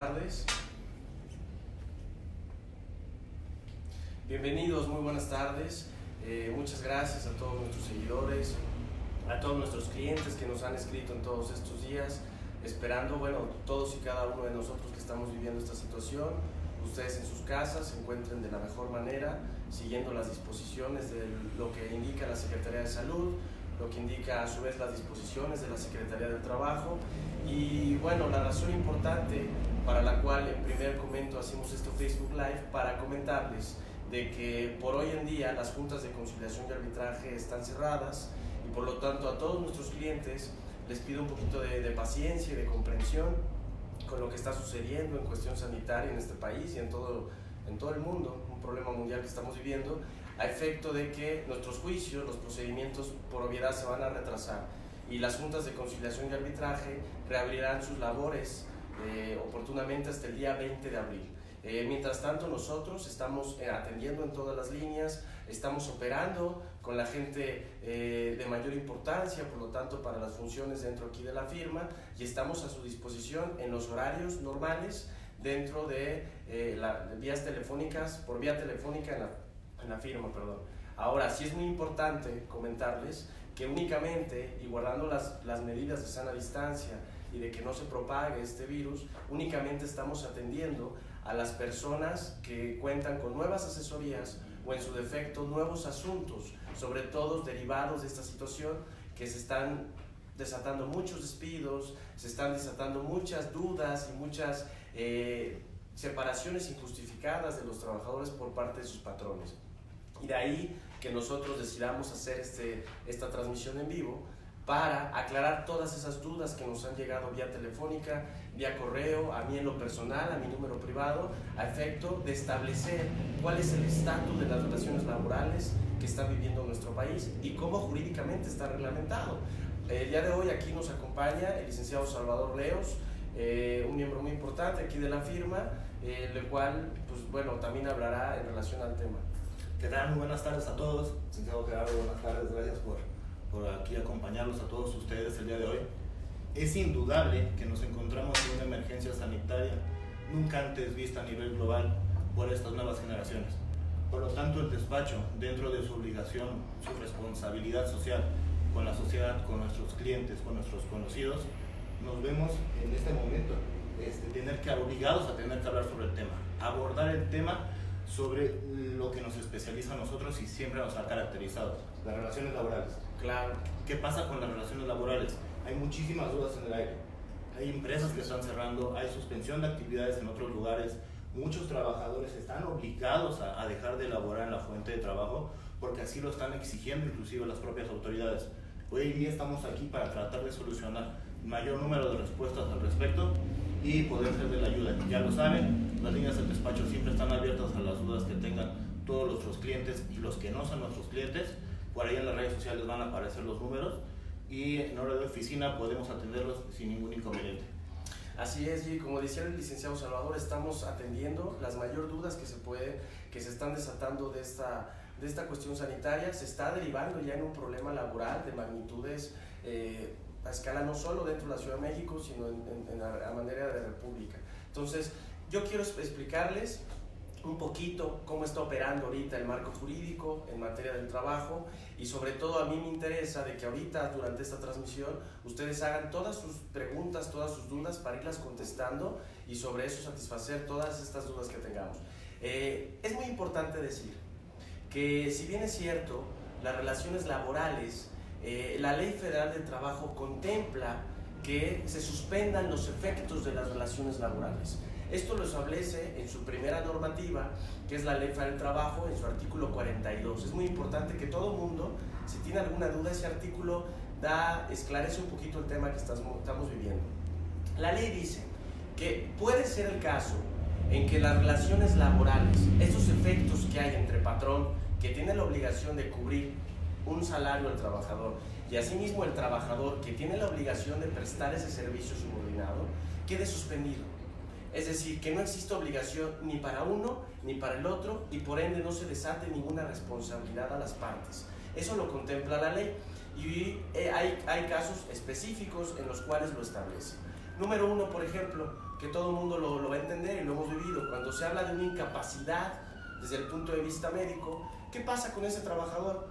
Tardes. Bienvenidos, muy buenas tardes. Muchas gracias a todos nuestros seguidores, a todos nuestros clientes que nos han escrito en todos estos días, esperando, todos y cada uno de nosotros que estamos viviendo esta situación, ustedes en sus casas se encuentren de la mejor manera, siguiendo las disposiciones de lo que indica la Secretaría de Salud, lo que indica a su vez las disposiciones de la Secretaría del Trabajo. Y la razón importante para la cual en primer momento hacemos este Facebook Live, para comentarles de que por hoy en día las juntas de conciliación y arbitraje están cerradas, y por lo tanto a todos nuestros clientes les pido un poquito de paciencia y de comprensión con lo que está sucediendo en cuestión sanitaria en este país y en todo el mundo, un problema mundial que estamos viviendo, a efecto de que nuestros juicios, los procedimientos por obviedad se van a retrasar, y las juntas de conciliación y arbitraje reabrirán sus labores oportunamente hasta el día 20 de abril. Mientras tanto, nosotros estamos atendiendo en todas las líneas, estamos operando con la gente de mayor importancia, por lo tanto, para las funciones dentro aquí de la firma, y estamos a su disposición en los horarios normales dentro de vías telefónicas, por vía telefónica en la firma, perdón. Ahora, sí es muy importante comentarles que únicamente, y guardando las medidas de sana distancia y de que no se propague este virus, únicamente estamos atendiendo a las personas que cuentan con nuevas asesorías o en su defecto nuevos asuntos, sobre todo derivados de esta situación, que se están desatando muchos despidos, se están desatando muchas dudas y muchas separaciones injustificadas de los trabajadores por parte de sus patrones. Y de ahí que nosotros decidamos hacer esta transmisión en vivo para aclarar todas esas dudas que nos han llegado vía telefónica, vía correo, a mí en lo personal, a mi número privado, a efecto de establecer cuál es el estatus de las relaciones laborales que está viviendo nuestro país y cómo jurídicamente está reglamentado. El día de hoy aquí nos acompaña el licenciado Salvador Leos, un miembro muy importante aquí de la firma, el cual también hablará en relación al tema. ¿Qué tal? Muy buenas tardes a todos. Licenciado Gerardo, buenas tardes. Gracias por aquí acompañarlos a todos ustedes el día de hoy. Es indudable que nos encontramos en una emergencia sanitaria nunca antes vista a nivel global por estas nuevas generaciones. Por lo tanto, el despacho, dentro de su obligación, su responsabilidad social con la sociedad, con nuestros clientes, con nuestros conocidos, nos vemos en este momento obligados a tener que hablar sobre el tema, abordar el tema sobre lo que nos especializa a nosotros y siempre nos ha caracterizado, las relaciones laborales. Claro. ¿Qué pasa con las relaciones laborales? Hay muchísimas dudas en el aire. Hay empresas que están cerrando, hay suspensión de actividades en otros lugares, muchos trabajadores están obligados a dejar de laborar en la fuente de trabajo porque así lo están exigiendo inclusive las propias autoridades. Hoy en día estamos aquí para tratar de solucionar el mayor número de respuestas al respecto y poder ser de la ayuda. Ya lo saben, las líneas del despacho siempre están abiertas a las dudas que tengan todos nuestros clientes y los que no son nuestros clientes. Por ahí en las redes sociales van a aparecer los números y en hora de oficina podemos atenderlos sin ningún inconveniente. Así es, y como decía el licenciado Salvador, estamos atendiendo las mayores dudas que se están desatando de esta cuestión sanitaria. Se está derivando ya en un problema laboral de magnitudes a escala no solo dentro de la Ciudad de México, sino a manera de república. Entonces, yo quiero explicarles un poquito cómo está operando ahorita el marco jurídico en materia del trabajo, y sobre todo a mí me interesa de que ahorita durante esta transmisión ustedes hagan todas sus preguntas, todas sus dudas para irlas contestando y sobre eso satisfacer todas estas dudas que tengamos. Es muy importante decir que si bien es cierto, las relaciones laborales, la Ley Federal del Trabajo contempla que se suspendan los efectos de las relaciones laborales. Esto lo establece en su primera normativa, que es la Ley Federal del Trabajo, en su artículo 42. Es muy importante que todo mundo, si tiene alguna duda, ese artículo esclarece un poquito el tema que estamos viviendo. La ley dice que puede ser el caso en que las relaciones laborales, estos efectos que hay entre patrón, que tiene la obligación de cubrir un salario al trabajador, y asimismo el trabajador, que tiene la obligación de prestar ese servicio subordinado, quede suspendido. Es decir, que no existe obligación ni para uno ni para el otro, y por ende no se desate ninguna responsabilidad a las partes. Eso lo contempla la ley, y hay casos específicos en los cuales lo establece. Número uno, por ejemplo, que todo el mundo lo va a entender y lo hemos vivido. Cuando se habla de una incapacidad desde el punto de vista médico, ¿qué pasa con ese trabajador?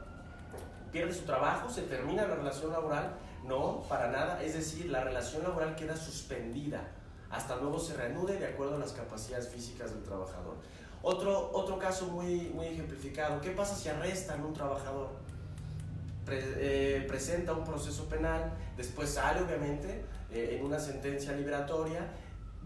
¿Pierde su trabajo? ¿Se termina la relación laboral? No, para nada. Es decir, la relación laboral queda suspendida hasta luego se reanude de acuerdo a las capacidades físicas del trabajador. Otro caso muy ejemplificado: ¿qué pasa si arrestan a un trabajador? Presenta un proceso penal, después sale obviamente en una sentencia liberatoria.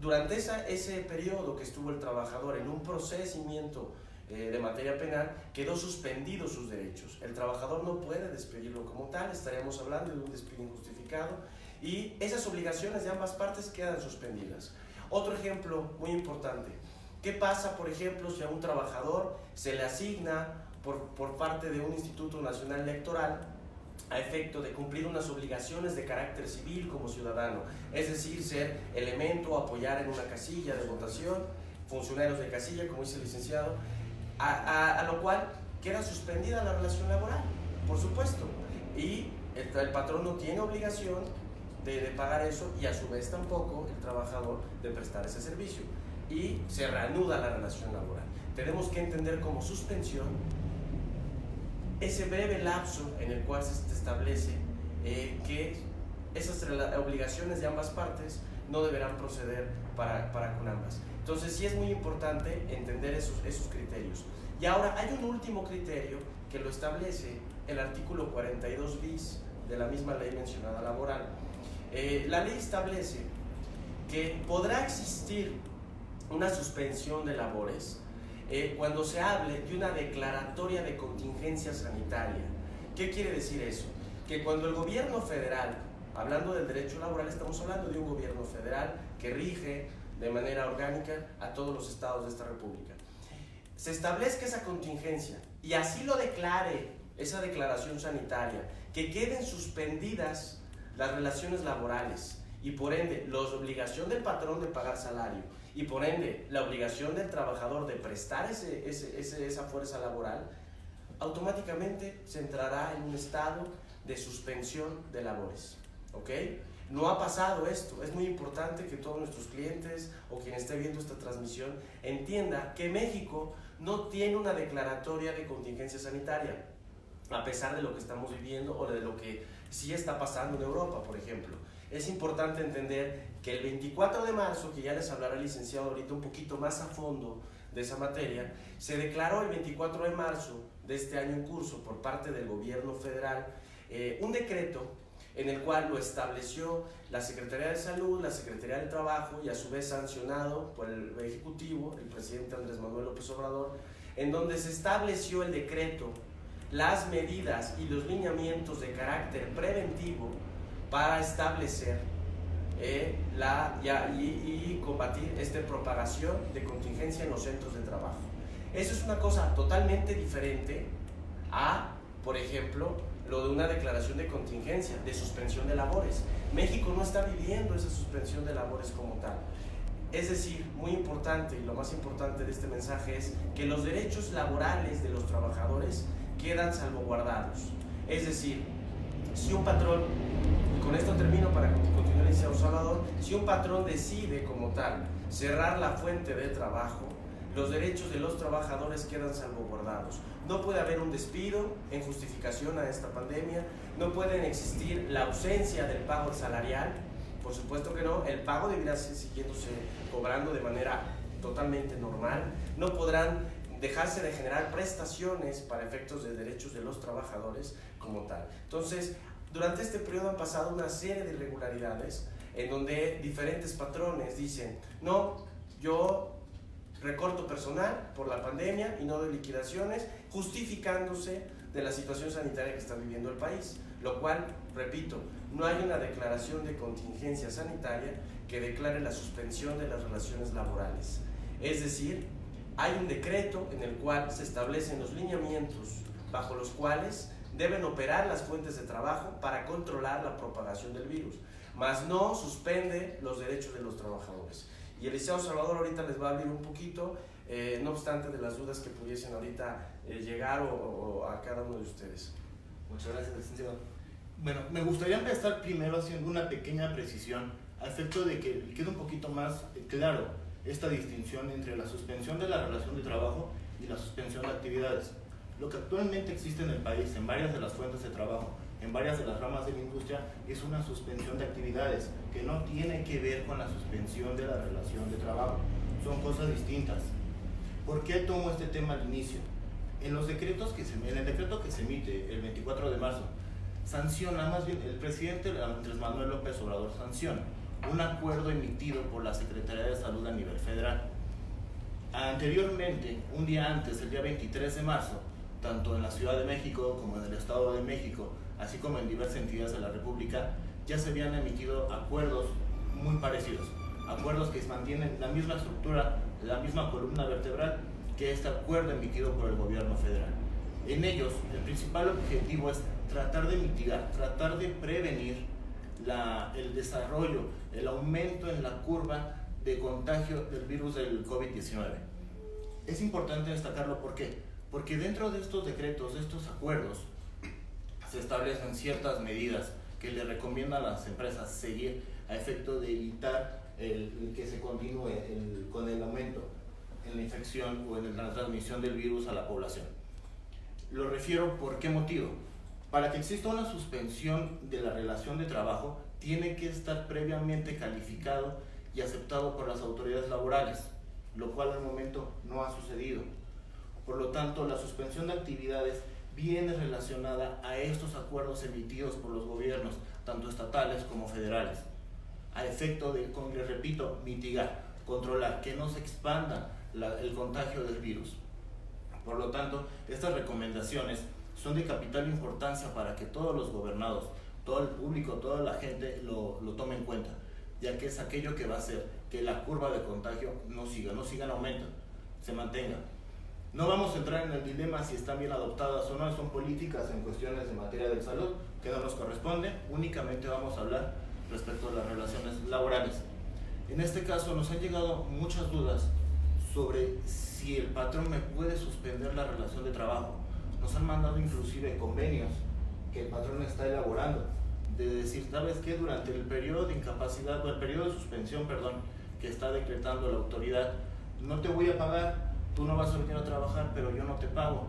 Durante ese periodo que estuvo el trabajador en un procedimiento de materia penal, quedó suspendido sus derechos. El trabajador no puede despedirlo como tal, estaríamos hablando de un despido injustificado, y esas obligaciones de ambas partes quedan suspendidas. Otro ejemplo muy importante: ¿qué pasa, por ejemplo, si a un trabajador se le asigna por parte de un Instituto Nacional Electoral a efecto de cumplir unas obligaciones de carácter civil como ciudadano? Es decir, ser elemento o apoyar en una casilla de votación, funcionarios de casilla, como dice el licenciado, a lo cual queda suspendida la relación laboral, por supuesto, y el patrón no tiene obligación de pagar eso, y a su vez tampoco el trabajador de prestar ese servicio, y se reanuda la relación laboral. Tenemos que entender como suspensión ese breve lapso en el cual se establece que esas obligaciones de ambas partes no deberán proceder para con ambas. Entonces sí es muy importante entender esos criterios. Y ahora hay un último criterio que lo establece el artículo 42 bis de la misma ley mencionada laboral. La ley establece que podrá existir una suspensión de labores cuando se hable de una declaratoria de contingencia sanitaria. ¿Qué quiere decir eso? Que cuando el gobierno federal, hablando del derecho laboral, estamos hablando de un gobierno federal que rige de manera orgánica a todos los estados de esta república, se establezca esa contingencia y así lo declare esa declaración sanitaria, que queden suspendidas las relaciones laborales y por ende la obligación del patrón de pagar salario y por ende la obligación del trabajador de prestar esa fuerza laboral, automáticamente se entrará en un estado de suspensión de labores. ¿Ok? No ha pasado esto. Es muy importante que todos nuestros clientes o quien esté viendo esta transmisión entienda que México no tiene una declaratoria de contingencia sanitaria, a pesar de lo que estamos viviendo o de lo que sí está pasando en Europa, por ejemplo. Es importante entender que el 24 de marzo, que ya les hablará el licenciado ahorita un poquito más a fondo de esa materia, se declaró el 24 de marzo de este año en curso por parte del gobierno federal un decreto en el cual lo estableció la Secretaría de Salud, la Secretaría del Trabajo y a su vez sancionado por el Ejecutivo, el presidente Andrés Manuel López Obrador, en donde se estableció el decreto, las medidas y los lineamientos de carácter preventivo para establecer y combatir esta propagación de contingencia en los centros de trabajo. Eso es una cosa totalmente diferente a, por ejemplo, lo de una declaración de contingencia, de suspensión de labores. México no está viviendo esa suspensión de labores como tal. Es decir, muy importante, y lo más importante de este mensaje es que los derechos laborales de los trabajadores quedan salvaguardados. Es decir, si un patrón, y con esto termino para continuar el licenciado Salvador, si un patrón decide como tal cerrar la fuente de trabajo, los derechos de los trabajadores quedan salvaguardados. No puede haber un despido en justificación a esta pandemia, no puede existir la ausencia del pago salarial, por supuesto que no, el pago deberá siguiéndose cobrando de manera totalmente normal, no podrán dejarse de generar prestaciones para efectos de derechos de los trabajadores como tal. Entonces, durante este periodo han pasado una serie de irregularidades en donde diferentes patrones dicen, no, yo recorto personal por la pandemia y no doy liquidaciones, justificándose de la situación sanitaria que está viviendo el país, lo cual, repito, no hay una declaración de contingencia sanitaria que declare la suspensión de las relaciones laborales. Es decir, hay un decreto en el cual se establecen los lineamientos bajo los cuales deben operar las fuentes de trabajo para controlar la propagación del virus, mas no suspende los derechos de los trabajadores. Y el licenciado Salvador ahorita les va a abrir un poquito, no obstante de las dudas que pudiesen ahorita llegar o a cada uno de ustedes. Muchas gracias, licenciado. Bueno, me gustaría empezar primero haciendo una pequeña precisión a efecto de que quede un poquito más claro esta distinción entre la suspensión de la relación de trabajo y la suspensión de actividades. Lo que actualmente existe en el país, en varias de las fuentes de trabajo, en varias de las ramas de la industria, es una suspensión de actividades que no tiene que ver con la suspensión de la relación de trabajo. Son cosas distintas. ¿Por qué tomo este tema al inicio? En el decreto que se emite el 24 de marzo, sanciona, más bien el presidente Andrés Manuel López Obrador sanciona un acuerdo emitido por la Secretaría de Salud a nivel federal. Anteriormente, un día antes, el día 23 de marzo, tanto en la Ciudad de México como en el Estado de México, así como en diversas entidades de la República, ya se habían emitido acuerdos muy parecidos, acuerdos que mantienen la misma estructura, la misma columna vertebral que este acuerdo emitido por el gobierno federal. En ellos, el principal objetivo es tratar de mitigar, tratar de prevenir el desarrollo, el aumento en la curva de contagio del virus del COVID-19. Es importante destacarlo, ¿por qué? Porque dentro de estos decretos, de estos acuerdos, se establecen ciertas medidas que le recomiendan a las empresas seguir a efecto de evitar que se continúe con el aumento en la infección o en la transmisión del virus a la población. Lo refiero, ¿por qué motivo? Para que exista una suspensión de la relación de trabajo, tiene que estar previamente calificado y aceptado por las autoridades laborales, lo cual al momento no ha sucedido. Por lo tanto, la suspensión de actividades viene relacionada a estos acuerdos emitidos por los gobiernos, tanto estatales como federales, a efecto de, como les repito, mitigar, controlar, que no se expanda el contagio del virus. Por lo tanto, estas recomendaciones son de capital importancia para que todos los gobernados, todo el público, toda la gente lo tome en cuenta, ya que es aquello que va a hacer que la curva de contagio no siga en aumento, se mantenga. No vamos a entrar en el dilema si están bien adoptadas o no, son políticas en cuestiones de materia de salud que no nos corresponde, únicamente vamos a hablar respecto a las relaciones laborales. En este caso nos han llegado muchas dudas sobre si el patrón me puede suspender la relación de trabajo. Nos han mandado inclusive convenios que el patrón está elaborando, de decir, ¿sabes qué? Durante el periodo de incapacidad, o el periodo de suspensión, que está decretando la autoridad, no te voy a pagar, tú no vas a venir a trabajar, pero yo no te pago.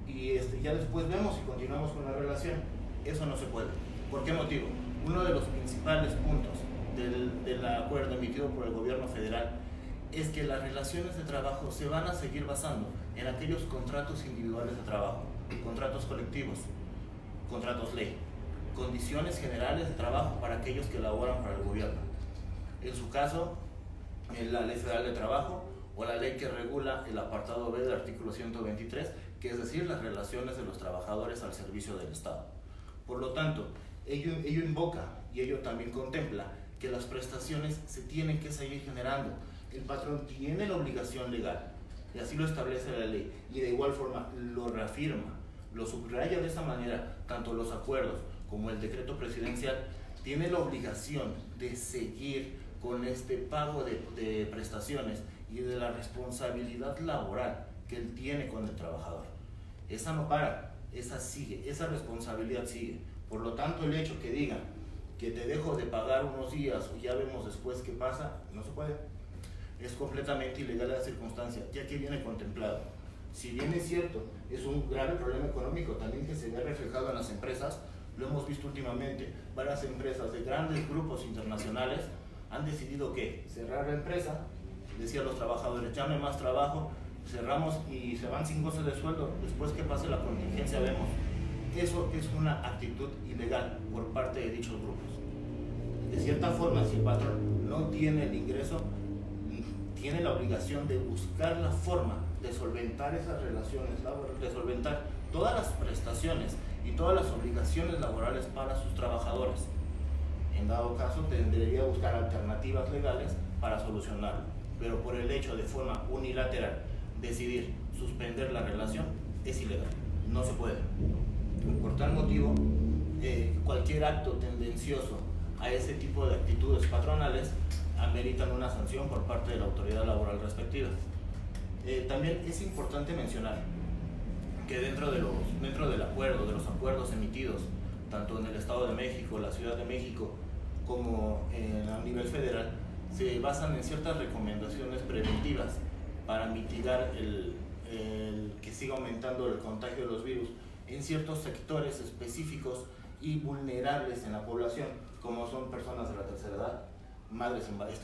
Y ya después vemos si continuamos con la relación. Eso no se puede. ¿Por qué motivo? Uno de los principales puntos del acuerdo emitido por el gobierno federal es que las relaciones de trabajo se van a seguir basando en aquellos contratos individuales de trabajo, contratos colectivos, contratos ley, condiciones generales de trabajo para aquellos que laboran para el gobierno. En su caso, la Ley Federal de Trabajo o la ley que regula el apartado B del artículo 123, que es decir, las relaciones de los trabajadores al servicio del Estado. Por lo tanto, ello invoca y ello también contempla que las prestaciones se tienen que seguir generando. El patrón tiene la obligación legal, y así lo establece la ley, y de igual forma lo reafirma, lo subraya de esa manera, tanto los acuerdos como el decreto presidencial, tiene la obligación de seguir con este pago de prestaciones y de la responsabilidad laboral que él tiene con el trabajador. Esa no para, esa sigue, esa responsabilidad sigue. Por lo tanto, el hecho que digan que te dejo de pagar unos días o ya vemos después qué pasa, no se puede. Es completamente ilegal la circunstancia, ya que viene contemplado. Si bien es cierto, es un grave problema económico también que se ve reflejado en las empresas, lo hemos visto últimamente, varias empresas de grandes grupos internacionales han decidido que cerrar la empresa, decían los trabajadores, ya no hay más trabajo, cerramos y se van sin goce de sueldo, después que pase la contingencia vemos. Eso es una actitud ilegal por parte de dichos grupos. De cierta forma, si el patrón no tiene el ingreso, tiene la obligación de buscar la forma de solventar esas relaciones laborales, de solventar todas las prestaciones y todas las obligaciones laborales para sus trabajadores. En dado caso, tendría que buscar alternativas legales para solucionarlo. Pero por el hecho de forma unilateral decidir suspender la relación es ilegal, no se puede. Por tal motivo, cualquier acto tendencioso a ese tipo de actitudes patronales ameritan una sanción por parte de la autoridad laboral respectiva. También es importante mencionar que dentro del acuerdo, de los acuerdos emitidos tanto en el Estado de México, la Ciudad de México, como a nivel federal, se basan en ciertas recomendaciones preventivas para mitigar el que siga aumentando el contagio de los virus en ciertos sectores específicos y vulnerables en la población, como son personas de la tercera edad,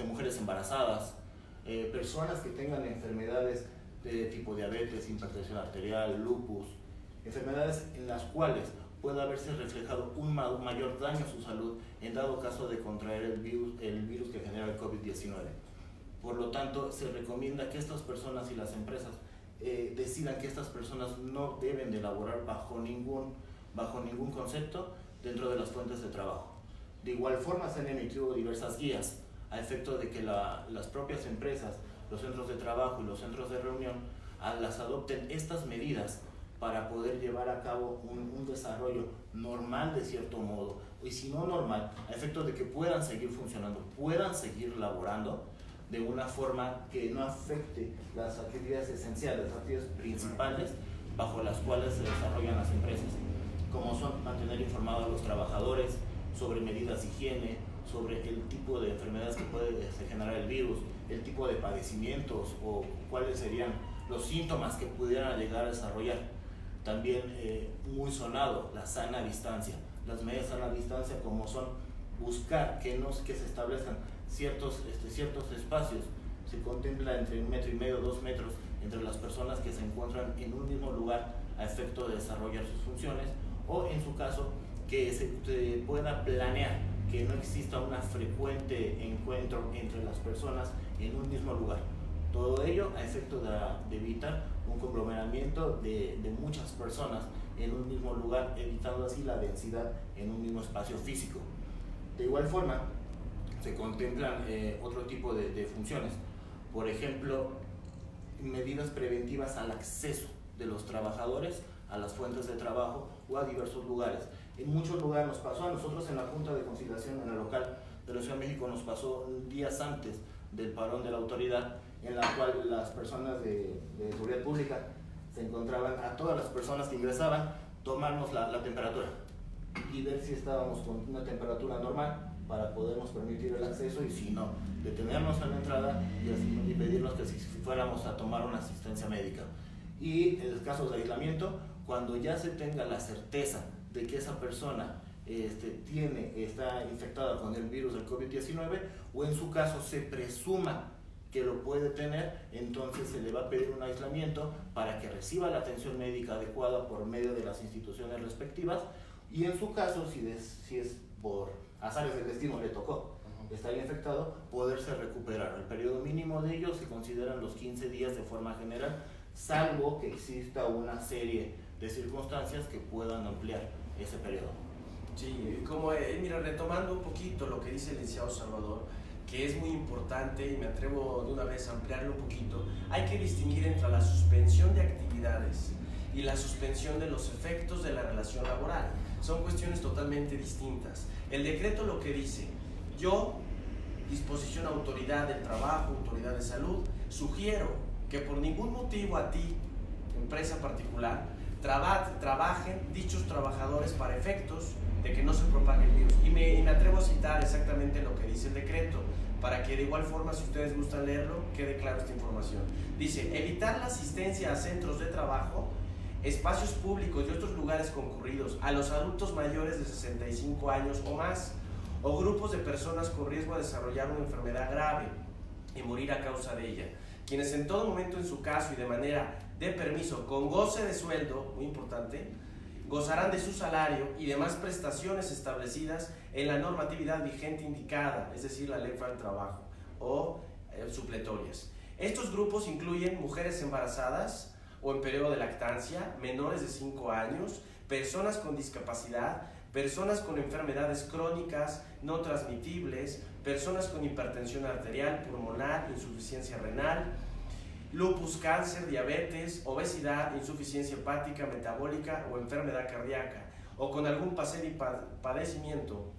mujeres embarazadas, personas que tengan enfermedades de tipo diabetes, hipertensión arterial, lupus, enfermedades en las cuales pueda haberse reflejado un mayor daño a su salud en dado caso de contraer el virus que genera el COVID-19. Por lo tanto, se recomienda que estas personas y las empresas decidan que estas personas no deben de laborar bajo ningún concepto dentro de las fuentes de trabajo. De igual forma, se han emitido diversas guías a efecto de que las propias empresas, los centros de trabajo y los centros de reunión las adopten estas medidas para poder llevar a cabo un desarrollo normal de cierto modo, y si no normal, a efecto de que puedan seguir funcionando, puedan seguir laborando de una forma que no afecte las actividades esenciales, las actividades principales bajo las cuales se desarrollan las empresas, como son mantener informados a los trabajadores sobre medidas de higiene, sobre el tipo de enfermedades que puede generar el virus, el tipo de padecimientos o cuáles serían los síntomas que pudieran llegar a desarrollar. También muy sonado, la sana distancia. Las medidas de sana distancia, como son buscar que se establezcan ciertos espacios, se contempla entre 1,5 metros, 2 metros entre las personas que se encuentran en un mismo lugar a efecto de desarrollar sus funciones, o en su caso que se pueda planear que no exista un frecuente encuentro entre las personas en un mismo lugar. Todo ello a efecto de evitar un conglomeramiento de muchas personas en un mismo lugar, evitando así la densidad en un mismo espacio físico. De igual forma, se contemplan otro tipo de funciones, por ejemplo, medidas preventivas al acceso de los trabajadores a las fuentes de trabajo o a diversos lugares. En muchos lugares nos pasó, a nosotros en la Junta de Conciliación en el local de la Ciudad de México nos pasó días antes del parón de la autoridad, en la cual las personas de seguridad pública se encontraban a todas las personas que ingresaban, tomarnos la temperatura y ver si estábamos con una temperatura normal para podernos permitir el acceso, y si no, detenernos en la entrada y pedirnos que si fuéramos a tomar una asistencia médica. Y en los casos de aislamiento, cuando ya se tenga la certeza de que esa persona está infectada con el virus del COVID-19, o en su caso se presuma que lo puede tener, entonces se le va a pedir un aislamiento para que reciba la atención médica adecuada por medio de las instituciones respectivas, y en su caso, si es por azares del destino le tocó estar infectado, poderse recuperar. El periodo mínimo de ello se consideran los 15 días de forma general, salvo que exista una serie de circunstancias que puedan ampliar ese periodo. Sí, como mira, retomando un poquito lo que dice el licenciado Salvador, que es muy importante y me atrevo de una vez a ampliarlo un poquito, hay que distinguir entre la suspensión de actividades y la suspensión de los efectos de la relación laboral. Son cuestiones totalmente distintas. El decreto lo que dice: yo, disposición autoridad del trabajo, autoridad de salud, sugiero que por ningún motivo a ti, empresa particular, trabajen dichos trabajadores para efectos de que no se propague el virus. Y me atrevo a citar exactamente lo que dice el decreto, para que de igual forma, si ustedes gustan leerlo, quede clara esta información. Dice: evitar la asistencia a centros de trabajo, espacios públicos y otros lugares concurridos a los adultos mayores de 65 años o más, o grupos de personas con riesgo de desarrollar una enfermedad grave y morir a causa de ella, quienes en todo momento, en su caso y de manera de permiso, con goce de sueldo, muy importante, gozarán de su salario y demás prestaciones establecidas en la normatividad vigente indicada, es decir, la Ley Federal del Trabajo, o supletorias. Estos grupos incluyen mujeres embarazadas o en periodo de lactancia, menores de 5 años, personas con discapacidad, personas con enfermedades crónicas no transmitibles, personas con hipertensión arterial, pulmonar, insuficiencia renal, lupus, cáncer, diabetes, obesidad, insuficiencia hepática, metabólica o enfermedad cardíaca, o con algún padecimiento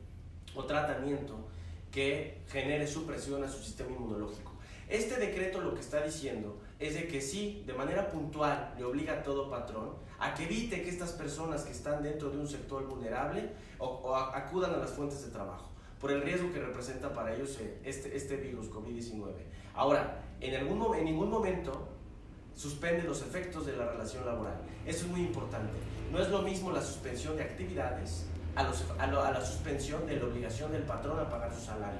o tratamiento que genere supresión a su sistema inmunológico. Este decreto lo que está diciendo es de que sí, de manera puntual, le obliga a todo patrón a que evite que estas personas que están dentro de un sector vulnerable o acudan a las fuentes de trabajo. por el riesgo que representa para ellos este virus COVID-19. Ahora, en ningún momento suspende los efectos de la relación laboral. Eso es muy importante. No es lo mismo la suspensión de actividades a la suspensión de la obligación del patrón a pagar su salario.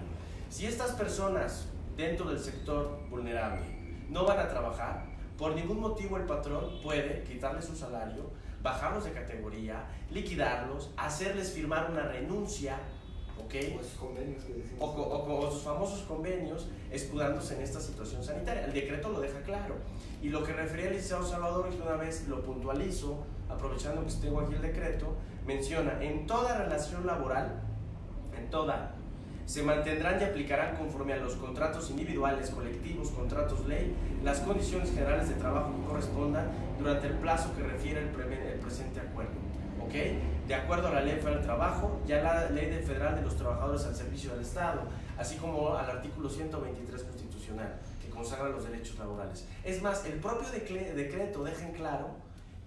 Si estas personas dentro del sector vulnerable no van a trabajar, por ningún motivo el patrón puede quitarles su salario, bajarlos de categoría, liquidarlos, hacerles firmar una renuncia, ¿okay? O sus famosos convenios, escudándose en esta situación sanitaria. El decreto lo deja claro. Y lo que refería el licenciado Salvador, que una vez lo puntualizo, aprovechando que tengo aquí el decreto, menciona: en toda relación laboral, en toda, se mantendrán y aplicarán conforme a los contratos individuales, colectivos, contratos ley, las condiciones generales de trabajo que correspondan durante el plazo que refiere el presente acuerdo. ¿Okay? De acuerdo a la Ley Federal del Trabajo y a la Ley Federal de los Trabajadores al Servicio del Estado, así como al artículo 123 constitucional, que consagra los derechos laborales. Es más, el propio decreto deja en claro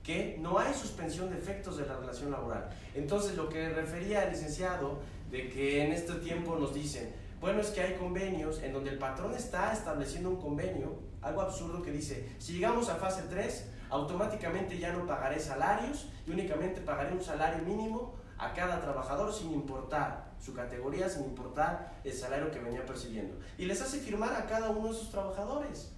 que no hay suspensión de efectos de la relación laboral. Entonces, lo que refería el licenciado, de que en este tiempo nos dicen, bueno, es que hay convenios en donde el patrón está estableciendo un convenio, algo absurdo, que dice: si llegamos a fase 3, automáticamente ya no pagaré salarios y únicamente pagaré un salario mínimo a cada trabajador, sin importar su categoría, sin importar el salario que venía percibiendo. Y les hace firmar a cada uno de sus trabajadores,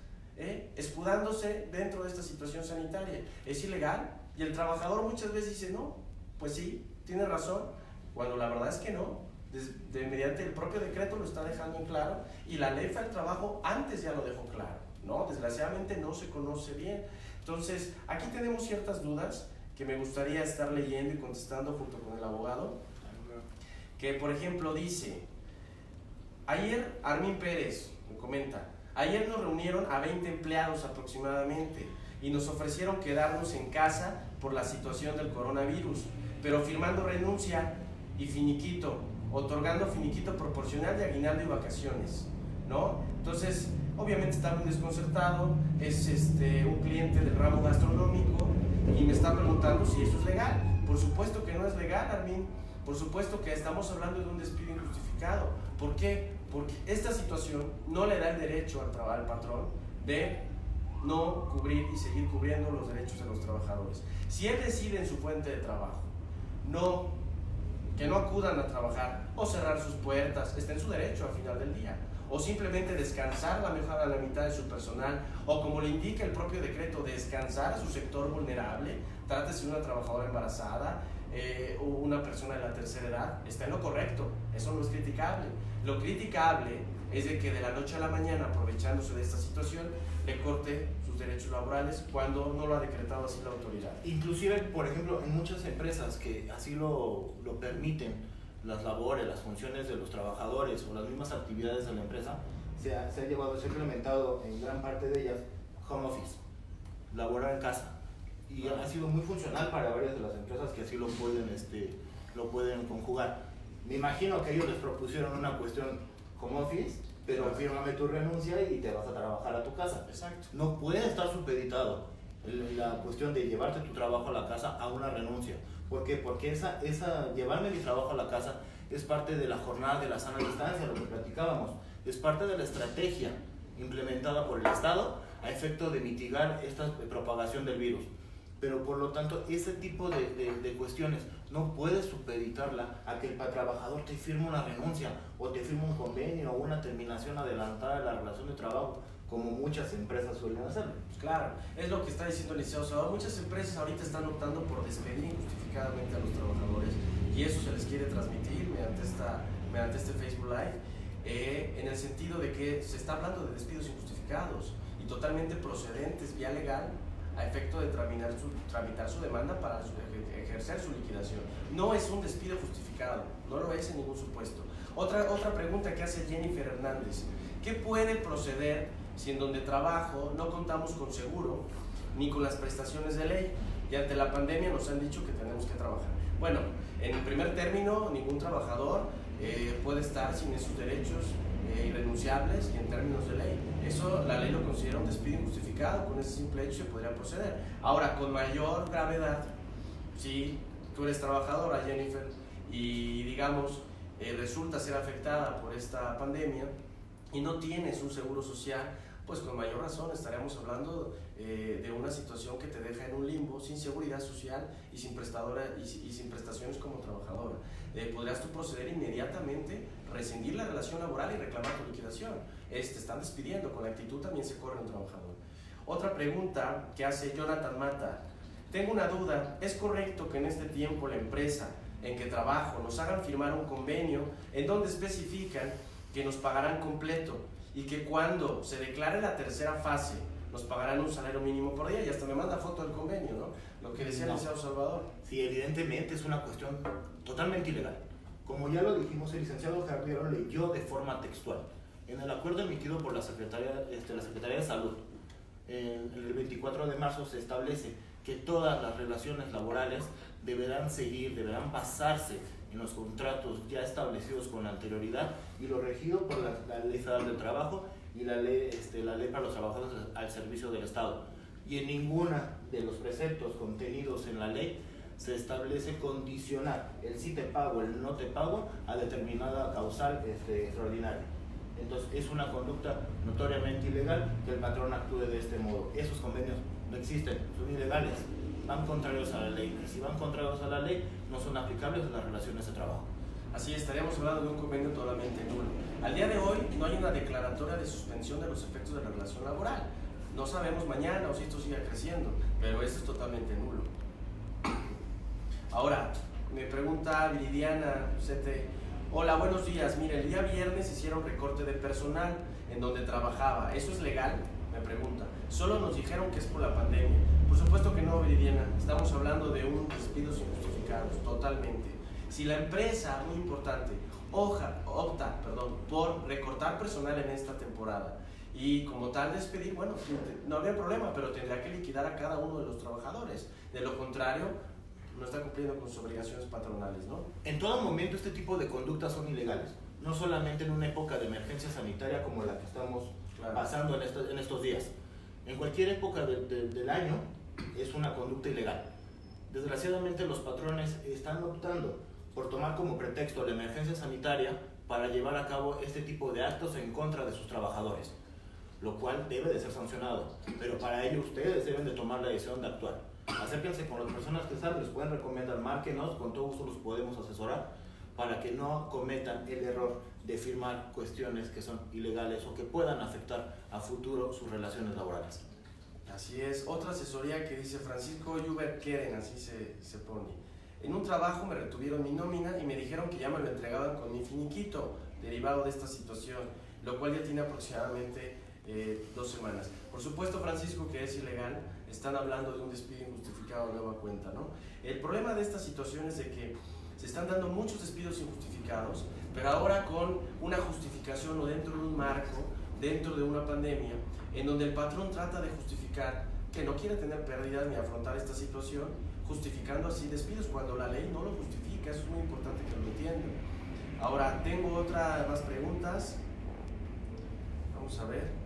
escudándose dentro de esta situación sanitaria. Es ilegal, y el trabajador muchas veces dice: no, pues sí, tiene razón, cuando la verdad es que no. Mediante el propio decreto lo está dejando en claro, y la Ley Federal del Trabajo antes ya lo dejó claro, ¿no? Desgraciadamente no se conoce bien. Entonces, aquí tenemos ciertas dudas que me gustaría estar leyendo y contestando junto con el abogado, que por ejemplo dice: ayer, Armin Pérez me comenta, ayer nos reunieron a 20 empleados aproximadamente y nos ofrecieron quedarnos en casa por la situación del coronavirus, pero firmando renuncia y finiquito, otorgando finiquito proporcional de aguinaldo y vacaciones, ¿no? Entonces, obviamente está muy desconcertado, es un cliente del ramo gastronómico y me está preguntando si eso es legal. Por supuesto que no es legal, Armin. Por supuesto que estamos hablando de un despido injustificado. ¿Por qué? Porque esta situación no le da el derecho al patrón de no cubrir y seguir cubriendo los derechos de los trabajadores. Si él decide en su fuente de trabajo que no acudan a trabajar o cerrar sus puertas, está en su derecho al final del día, o simplemente descansar a la mitad de su personal, o como le indica el propio decreto, descansar a su sector vulnerable, trátese de una trabajadora embarazada o una persona de la tercera edad, está en lo correcto. Eso no es criticable. Lo criticable es de que de la noche a la mañana, aprovechándose de esta situación, le corte sus derechos laborales cuando no lo ha decretado así la autoridad. Inclusive, por ejemplo, en muchas empresas que así lo permiten, las labores, las funciones de los trabajadores o las mismas actividades de la empresa, se ha implementado en gran parte de ellas home office, laborar en casa, y ha sido muy funcional para varias de las empresas que así lo pueden conjugar. Me imagino que ellos les propusieron una cuestión home office, pero fírmame tu renuncia y te vas a trabajar a tu casa. Exacto. No puede estar supeditado la cuestión de llevarte tu trabajo a la casa a una renuncia. ¿Por qué? Porque esa llevarme mi trabajo a la casa es parte de la jornada de la sana distancia, lo que platicábamos. Es parte de la estrategia implementada por el Estado a efecto de mitigar esta propagación del virus. Pero por lo tanto, ese tipo de cuestiones no puedes supeditarla a que el trabajador te firme una renuncia o te firme un convenio o una terminación adelantada de la relación de trabajo, como muchas empresas suelen hacerlo. Claro, es lo que está diciendo el licenciado Salvador. Muchas empresas ahorita están optando por despedir injustificadamente a los trabajadores, y eso se les quiere transmitir mediante este Facebook Live, en el sentido de que se está hablando de despidos injustificados y totalmente procedentes vía legal, a efecto de tramitar su demanda para ejercer su liquidación. No es un despido justificado, no lo es en ningún supuesto. Otra pregunta que hace Jennifer Hernández: ¿qué puede proceder si en donde trabajo no contamos con seguro ni con las prestaciones de ley, y ante la pandemia nos han dicho que tenemos que trabajar? Bueno, en el primer término, ningún trabajador puede estar sin esos derechos irrenunciables y en términos de ley. Eso la ley lo considera un despido injustificado. Con ese simple hecho se podría proceder. Ahora, con mayor gravedad, si tú eres trabajadora, Jennifer, y digamos resulta ser afectada por esta pandemia y no tienes un seguro social, pues con mayor razón estaríamos hablando de una situación que te deja en un limbo, sin seguridad social y sin prestaciones como trabajadora. Podrías tú proceder inmediatamente, rescindir la relación laboral y reclamar tu liquidación. Te están despidiendo, con la actitud también se corre un trabajador. Otra pregunta que hace Jonathan Mata: tengo una duda, ¿es correcto que en este tiempo la empresa en que trabajo nos hagan firmar un convenio en donde especifican que nos pagarán completo y que cuando se declare la tercera fase nos pagarán un salario mínimo por día? Y hasta me manda foto del convenio, ¿no? Lo que decía el licenciado Salvador. Sí, evidentemente es una cuestión totalmente ilegal. Como ya lo dijimos, el licenciado Javier lo leyó de forma textual. En el acuerdo emitido por la Secretaría de Salud, en el 24 de marzo se establece que todas las relaciones laborales deberán basarse en los contratos ya establecidos con anterioridad y lo regido por la Ley Federal del Trabajo y la ley para los trabajadores al servicio del Estado. Y en ninguna de los preceptos contenidos en la ley se establece condicionar el sí te pago, el no te pago a determinada causal extraordinaria. Entonces es una conducta notoriamente ilegal que el patrón actúe de este modo. Esos convenios no existen, son ilegales, van contrarios a la ley, y si van contrarios a la ley no son aplicables a las relaciones de trabajo. Así estaríamos hablando de un convenio totalmente nulo. Al día de hoy no hay una declaratoria de suspensión de los efectos de la relación laboral. No sabemos mañana o si esto siga creciendo, pero eso es totalmente nulo. Ahora, me pregunta Viridiana CT: hola, buenos días. Mire, el día viernes hicieron recorte de personal en donde trabajaba. ¿Eso es legal? Me pregunta. Solo nos dijeron que es por la pandemia. Por supuesto que no, Viridiana. Estamos hablando de un despido injustificado, totalmente. Si la empresa, muy importante, opta por recortar personal en esta temporada y como tal despedir, bueno, no habría problema, pero tendría que liquidar a cada uno de los trabajadores. De lo contrario, no está cumpliendo con sus obligaciones patronales, ¿no? En todo momento este tipo de conductas son ilegales, no solamente en una época de emergencia sanitaria como la que estamos pasando en estos días. En cualquier época del año es una conducta ilegal. Desgraciadamente los patrones están optando por tomar como pretexto la emergencia sanitaria para llevar a cabo este tipo de actos en contra de sus trabajadores, lo cual debe de ser sancionado, pero para ello ustedes deben de tomar la decisión de actuar. Acérquense con las personas que saben, les pueden recomendar, márquenos, con todo gusto los podemos asesorar para que no cometan el error de firmar cuestiones que son ilegales o que puedan afectar a futuro sus relaciones laborales. Así es. Otra asesoría que dice Francisco Hubert Keren, así se pone: en un trabajo me retuvieron mi nómina y me dijeron que ya me lo entregaban con mi finiquito derivado de esta situación, lo cual ya tiene aproximadamente 2 semanas. Por supuesto, Francisco, que es ilegal. Están hablando de un despido injustificado de nueva cuenta, ¿no? El problema de esta situación es de que se están dando muchos despidos injustificados, pero ahora con una justificación o dentro de un marco, dentro de una pandemia, en donde el patrón trata de justificar que no quiere tener pérdidas ni afrontar esta situación, justificando así despidos cuando la ley no lo justifica. Eso es muy importante que lo entiendan. Ahora, tengo más preguntas. Vamos a ver.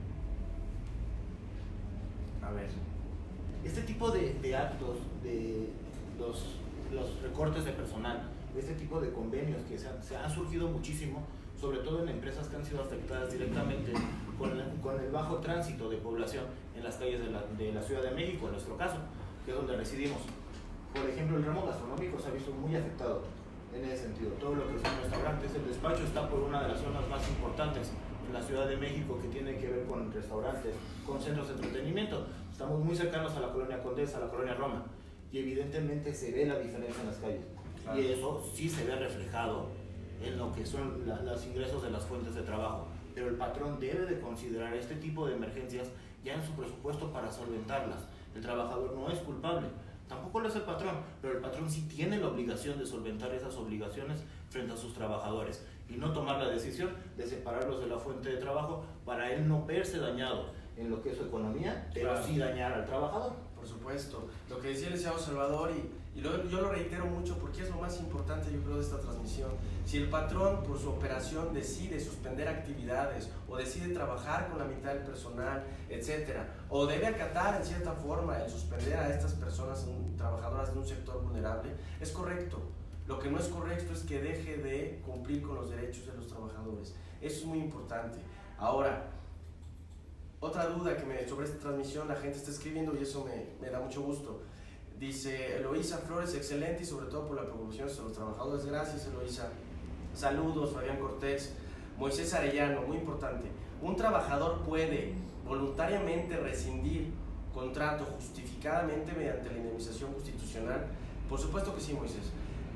Este tipo de actos, de los recortes de personal, este tipo de convenios que se han surgido muchísimo, sobre todo en empresas que han sido afectadas directamente con el bajo tránsito de población en las calles de la Ciudad de México, en nuestro caso, que es donde residimos. Por ejemplo, el ramo gastronómico se ha visto muy afectado en ese sentido. Todo lo que son restaurantes, el despacho está por una de las zonas más importantes en la Ciudad de México que tiene que ver con restaurantes, con centros de entretenimiento. Estamos muy cercanos a la colonia Condesa, a la colonia Roma, y evidentemente se ve la diferencia en las calles. Claro. Y eso sí se ve reflejado en lo que son los ingresos de las fuentes de trabajo. Pero el patrón debe de considerar este tipo de emergencias ya en su presupuesto para solventarlas. El trabajador no es culpable, tampoco lo es el patrón, pero el patrón sí tiene la obligación de solventar esas obligaciones frente a sus trabajadores y no tomar la decisión de separarlos de la fuente de trabajo para él no verse dañado en lo que es su economía, pero claro, sí dañar al trabajador. Por supuesto, lo que decía el licenciado Salvador, y yo lo reitero mucho porque es lo más importante, yo creo, de esta transmisión. Si el patrón por su operación decide suspender actividades o decide trabajar con la mitad del personal, etcétera, o debe acatar en cierta forma el suspender a estas personas trabajadoras de un sector vulnerable, es correcto. Lo que no es correcto es que deje de cumplir con los derechos de los trabajadores. Eso es muy importante. Ahora, otra duda sobre esta transmisión, la gente está escribiendo y eso me da mucho gusto. Dice Eloísa Flores, excelente y sobre todo por la promoción de los trabajadores. Gracias, Eloísa. Saludos, Fabián Cortés. Moisés Arellano, muy importante. ¿Un trabajador puede voluntariamente rescindir contrato justificadamente mediante la indemnización constitucional? Por supuesto que sí, Moisés.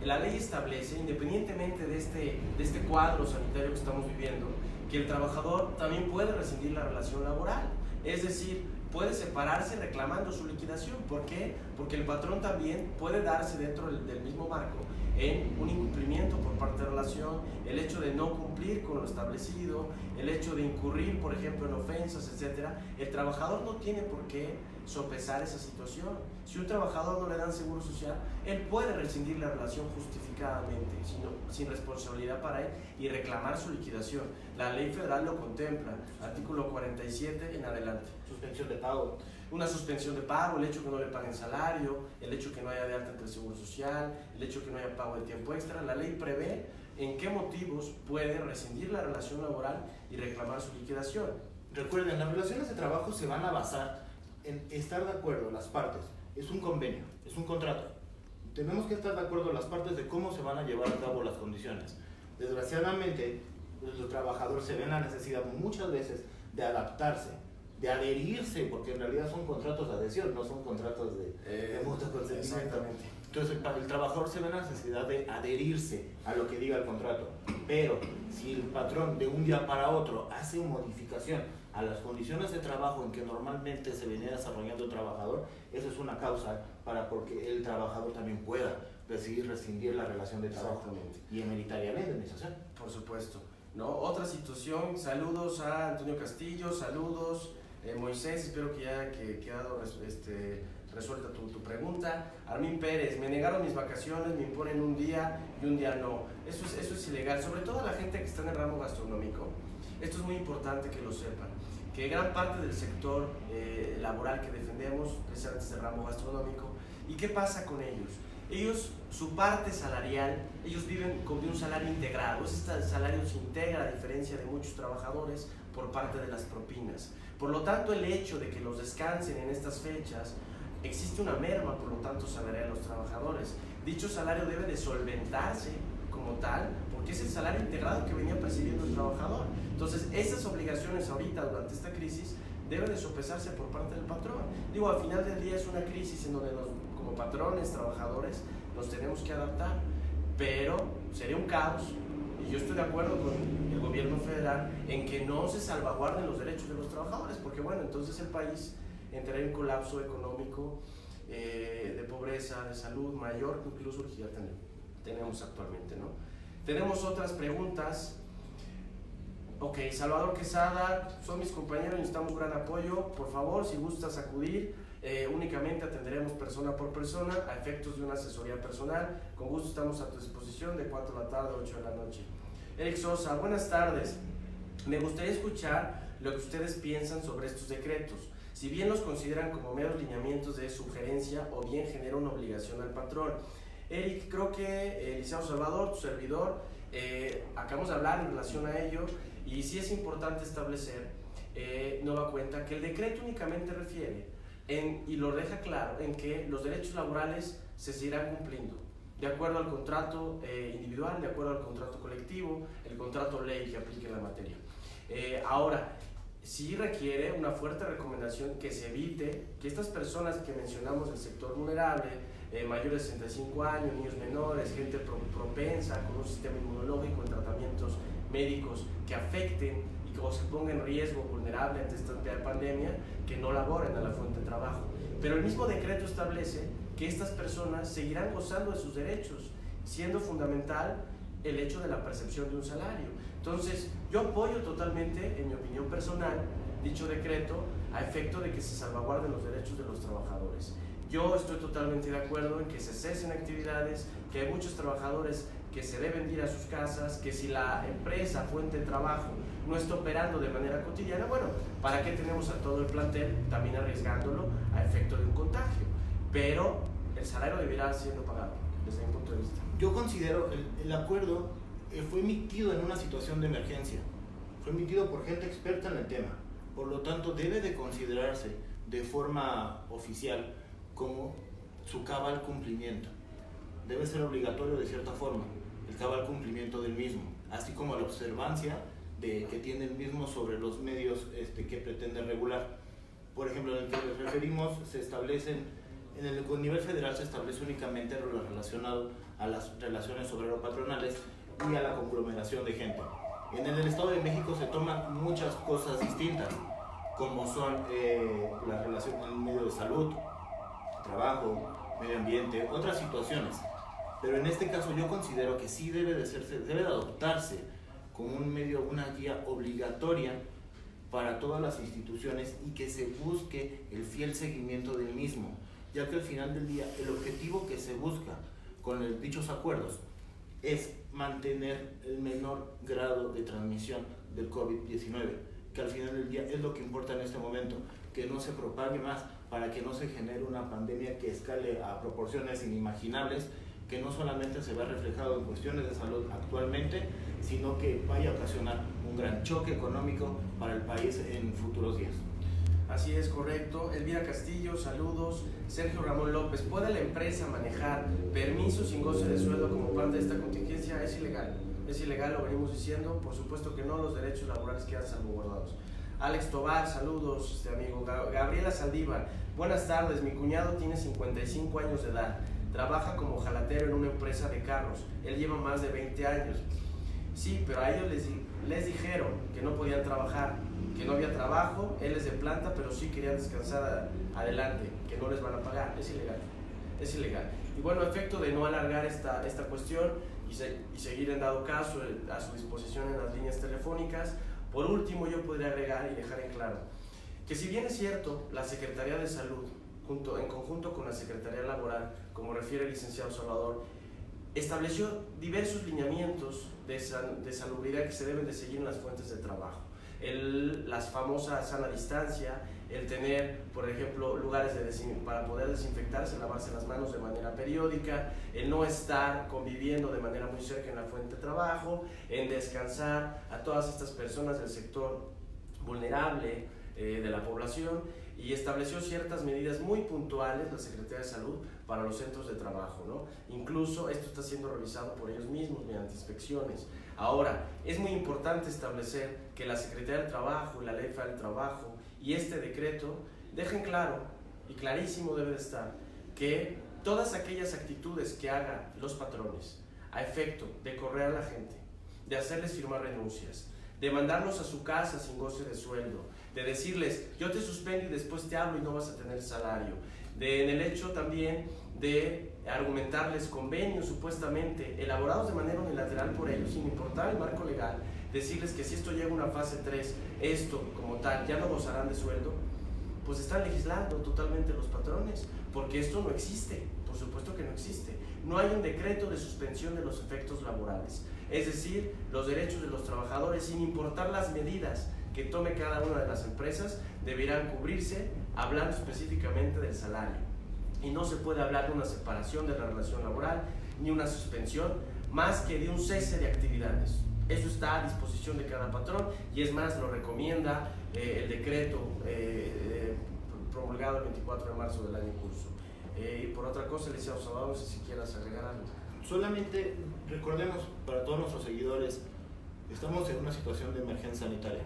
La ley establece, independientemente de este cuadro sanitario que estamos viviendo, que el trabajador también puede rescindir la relación laboral. Es decir, puede separarse reclamando su liquidación. ¿Por qué? Porque el patrón también puede darse dentro del mismo marco en un incumplimiento por parte de la relación, el hecho de no cumplir con lo establecido, el hecho de incurrir, por ejemplo, en ofensas, etc. El trabajador no tiene por qué sopesar esa situación. Si un trabajador no le dan seguro social, él puede rescindir la relación justificadamente, sin responsabilidad para él, y reclamar su liquidación. La ley federal lo contempla, artículo 47 en adelante. Suspensión de pago. Una suspensión de pago, el hecho que no le paguen salario, el hecho que no haya de alta ante el seguro social, el hecho que no haya pago de tiempo extra. La ley prevé en qué motivos puede rescindir la relación laboral y reclamar su liquidación. Recuerden, las relaciones de trabajo se van a basar en estar de acuerdo las partes. Es un convenio, es un contrato. Tenemos que estar de acuerdo las partes de cómo se van a llevar a cabo las condiciones. Desgraciadamente, los trabajadores se ven la necesidad muchas veces de adaptarse, de adherirse, porque en realidad son contratos de adhesión, no son contratos de mutuo consentimiento. Exactamente. Entonces, el trabajador se ve la necesidad de adherirse a lo que diga el contrato. Pero si el patrón de un día para otro hace una modificación a las condiciones de trabajo en que normalmente se venía desarrollando el trabajador, eso es una causa para porque el trabajador también pueda decidir rescindir la relación de trabajo y emeritaría la indemnización. Por supuesto. ¿No? Otra situación, saludos a Antonio Castillo, saludos Moisés, espero que ya haya quedado resuelta tu pregunta. Armin Pérez, me negaron mis vacaciones, me imponen un día y un día no. Eso es ilegal, sobre todo a la gente que está en el ramo gastronómico. Esto es muy importante que lo sepan, que gran parte del sector laboral que defendemos es antes del ramo gastronómico. ¿Y qué pasa con ellos? Ellos, su parte salarial, ellos viven con un salario integrado. Este salario se integra a diferencia de muchos trabajadores por parte de las propinas. Por lo tanto, el hecho de que los descansen en estas fechas, existe una merma, por lo tanto, salarial a los trabajadores. Dicho salario debe de solventarse como tal, porque es el salario integrado que venía percibiendo el trabajador. Entonces, esas obligaciones ahorita, durante esta crisis, deben de sopesarse por parte del patrón. Digo, al final del día es una crisis en donde como patrones, trabajadores, nos tenemos que adaptar, pero sería un caos, y yo estoy de acuerdo con el gobierno federal en que no se salvaguarden los derechos de los trabajadores, porque bueno, entonces el país entraría en un colapso económico, de pobreza, de salud mayor, incluso el que ya tenemos actualmente, ¿no? Tenemos otras preguntas. Ok, Salvador Quesada, son mis compañeros, necesitamos un gran apoyo. Por favor, si gustas acudir, únicamente atenderemos persona por persona a efectos de una asesoría personal. Con gusto estamos a tu disposición de 4 de la tarde a 8 de la noche. Eric Sosa, buenas tardes. Me gustaría escuchar lo que ustedes piensan sobre estos decretos. Si bien los consideran como meros lineamientos de sugerencia o bien genera una obligación al patrón. Eric, creo que Eliseo Salvador, tu servidor, acabamos de hablar en relación a ello, y sí es importante establecer, nueva cuenta, que el decreto únicamente refiere, y lo deja claro, en que los derechos laborales se seguirán cumpliendo, de acuerdo al contrato individual, de acuerdo al contrato colectivo, el contrato ley que aplique en la materia. Ahora, sí requiere una fuerte recomendación que se evite que estas personas que mencionamos del sector vulnerable, mayores de 65 años, niños menores, gente propensa con un sistema inmunológico en tratamientos médicos que afecten y que se ponga en riesgo, vulnerable ante esta pandemia, que no laboren a la fuente de trabajo. Pero el mismo decreto establece que estas personas seguirán gozando de sus derechos, siendo fundamental el hecho de la percepción de un salario. Entonces, yo apoyo totalmente, en mi opinión personal, dicho decreto a efecto de que se salvaguarden los derechos de los trabajadores. Yo estoy totalmente de acuerdo en que se cesen actividades, que hay muchos trabajadores que se deben ir a sus casas, que si la empresa, fuente de trabajo, no está operando de manera cotidiana, bueno, ¿para qué tenemos a todo el plantel también arriesgándolo a efecto de un contagio? Pero el salario deberá siendo pagado. desde mi punto de vista? Yo considero el acuerdo fue emitido en una situación de emergencia, fue emitido por gente experta en el tema, por lo tanto debe de considerarse de forma oficial como su cabal cumplimiento. Debe ser obligatorio de cierta forma el cabal cumplimiento del mismo, así como la observancia que tiene el mismo sobre los medios que pretende regular. Por ejemplo, en el que nos referimos, se establecen, en el nivel federal se establece únicamente lo relacionado a las relaciones obrero-patronales y a la conglomeración de gente. En el Estado de México se toman muchas cosas distintas, como son la relación en el medio de salud, trabajo, medio ambiente, otras situaciones. Pero en este caso yo considero que sí debe de adoptarse como un medio, una guía obligatoria para todas las instituciones y que se busque el fiel seguimiento del mismo, ya que al final del día el objetivo que se busca con dichos acuerdos es mantener el menor grado de transmisión del COVID-19, que al final del día es lo que importa en este momento, que no se propague más, para que no se genere una pandemia que escale a proporciones inimaginables, que no solamente se vea reflejado en cuestiones de salud actualmente, sino que vaya a ocasionar un gran choque económico para el país en futuros días. Así es, correcto. Elvira Castillo, saludos. Sergio Ramón López, ¿puede la empresa manejar permisos sin goce de sueldo como parte de esta contingencia? Es ilegal. Es ilegal, lo venimos diciendo. Por supuesto que no, los derechos laborales quedan salvaguardados. Alex Tobar, saludos, amigo. Gabriela Saldívar, buenas tardes. Mi cuñado tiene 55 años de edad. Trabaja como jalatero en una empresa de carros. Él lleva más de 20 años. Sí, pero a ellos les dijeron que no podían trabajar, que no había trabajo. Él es de planta, pero sí querían descansar adelante, que no les van a pagar. Es ilegal. Es ilegal. Y bueno, a efecto de no alargar esta cuestión y seguir en dado caso a su disposición en las líneas telefónicas, por último yo podría agregar y dejar en claro que si bien es cierto, la Secretaría de Salud, en conjunto con la Secretaría Laboral, como refiere el licenciado Salvador, estableció diversos lineamientos de salubridad que se deben de seguir en las fuentes de trabajo. Las famosas sana distancia, el tener, por ejemplo, lugares para poder desinfectarse, lavarse las manos de manera periódica, el no estar conviviendo de manera muy cerca en la fuente de trabajo, en descansar a todas estas personas del sector vulnerable de la población, y estableció ciertas medidas muy puntuales la Secretaría de Salud para los centros de trabajo, ¿no? Incluso esto está siendo revisado por ellos mismos mediante inspecciones. Ahora, es muy importante establecer que la Secretaría del Trabajo y la Ley Federal del Trabajo y este decreto dejen claro, y clarísimo debe de estar, que todas aquellas actitudes que hagan los patrones a efecto de correr a la gente, de hacerles firmar renuncias, de mandarlos a su casa sin goce de sueldo, de decirles yo te suspendo y después te hablo y no vas a tener salario, en el hecho también de argumentarles convenios supuestamente elaborados de manera unilateral por ellos, sin importar el marco legal, decirles que si esto llega a una fase 3, esto como tal ya no gozarán de sueldo, pues están legislando totalmente los patrones, porque esto no existe, por supuesto que no existe. No hay un decreto de suspensión de los efectos laborales, es decir, los derechos de los trabajadores, sin importar las medidas que tome cada una de las empresas, deberán cubrirse hablando específicamente del salario. Y no se puede hablar de una separación de la relación laboral, ni una suspensión, más que de un cese de actividades. Eso está a disposición de cada patrón, y es más, lo recomienda el decreto promulgado el 24 de marzo del año en curso. Y por otra cosa, licenciado Salvador, no sé si quieras agregar algo. Solamente recordemos para todos nuestros seguidores, estamos en una situación de emergencia sanitaria.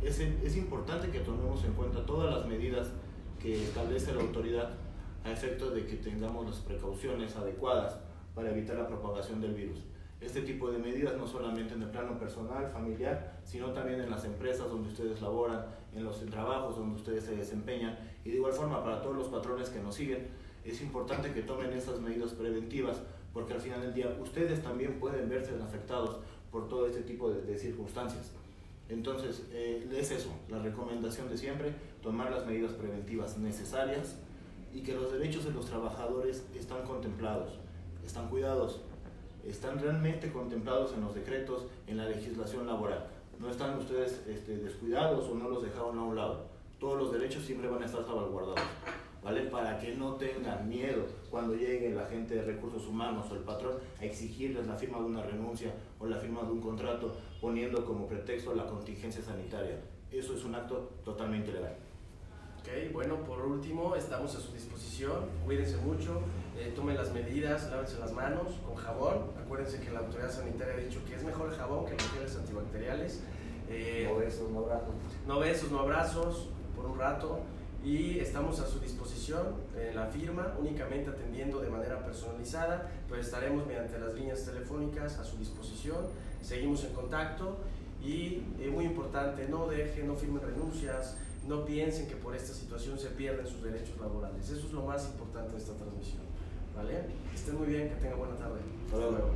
Es importante que tomemos en cuenta todas las medidas que establece la autoridad a efecto de que tengamos las precauciones adecuadas para evitar la propagación del virus. Este tipo de medidas no solamente en el plano personal, familiar, sino también en las empresas donde ustedes laboran, en los trabajos donde ustedes se desempeñan, y de igual forma para todos los patrones que nos siguen, es importante que tomen estas medidas preventivas, porque al final del día ustedes también pueden verse afectados por todo este tipo de circunstancias. Entonces, es eso, la recomendación de siempre, tomar las medidas preventivas necesarias y que los derechos de los trabajadores están contemplados, están cuidados, están realmente contemplados en los decretos, en la legislación laboral. No están ustedes descuidados o no los dejaron a un lado. Todos los derechos siempre van a estar salvaguardados. ¿vale? Para que no tengan miedo cuando llegue la gente de recursos humanos o el patrón a exigirles la firma de una renuncia o la firma de un contrato poniendo como pretexto la contingencia sanitaria. Eso es un acto totalmente ilegal. Ok, bueno, por último, estamos a su disposición, cuídense mucho, tomen las medidas, lávense las manos con jabón, acuérdense que la autoridad sanitaria ha dicho que es mejor el jabón que los geles antibacteriales. No besos, no abrazos. No besos, no abrazos, por un rato, y estamos a su disposición en la firma, únicamente atendiendo de manera personalizada, pero estaremos mediante las líneas telefónicas a su disposición, seguimos en contacto y muy importante, no dejen, no firmen renuncias, no piensen que por esta situación se pierden sus derechos laborales. Eso es lo más importante de esta transmisión, ¿vale? Que estén muy bien, que tengan buena tarde. Hasta luego.